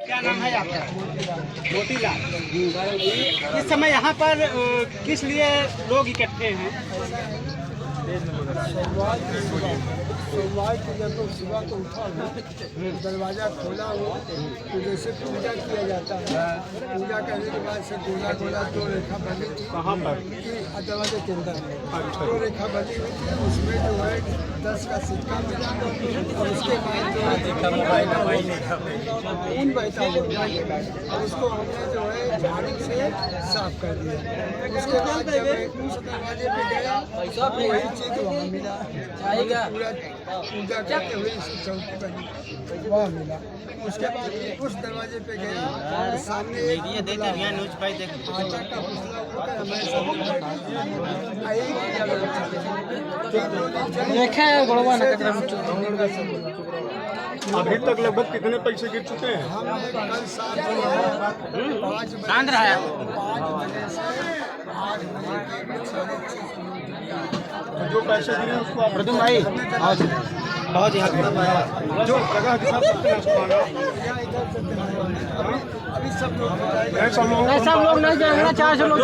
क्या नाम है आपका? मोतीलाल। इस समय यहाँ पर किस लिए लोग इकट्ठे हैं? सोमवार की जब तो सुबह को उठा हो, दरवाज़ा खोला हो तो जैसे पूजा किया जाता है, पूजा करने के बाद से गोला गोला दो रेखा बनी थी। कहाँ पर? दरवाजे के अंदर दो रेखा बनी हुई थी, उसमें जो है 10 का सिक्का मिला और उसके बाद जो है ऊन बहता हुआ और उसको हमने जो है झाड़ू से साफ कर दिया। उसके बाद जब उस दरवाजे पे गया वही चीज़ वहाँ मिला, पूरा पूजा करते हुए चौकी बनी वहाँ मिला। उसके बाद उस दरवाजे पे गया, सामने आटा का पुतला उड़कर हमारे अभी तक लगभग कितने पैसे गिर चुके हैं? हम कल शाम 5 बजे से 8 बजे जो पैसे गिरे उसको आप प्रदम भाई बहुत यहाँ जो जगह अभी सब लोग सब लोग नहीं जाएंगे, 400 लोग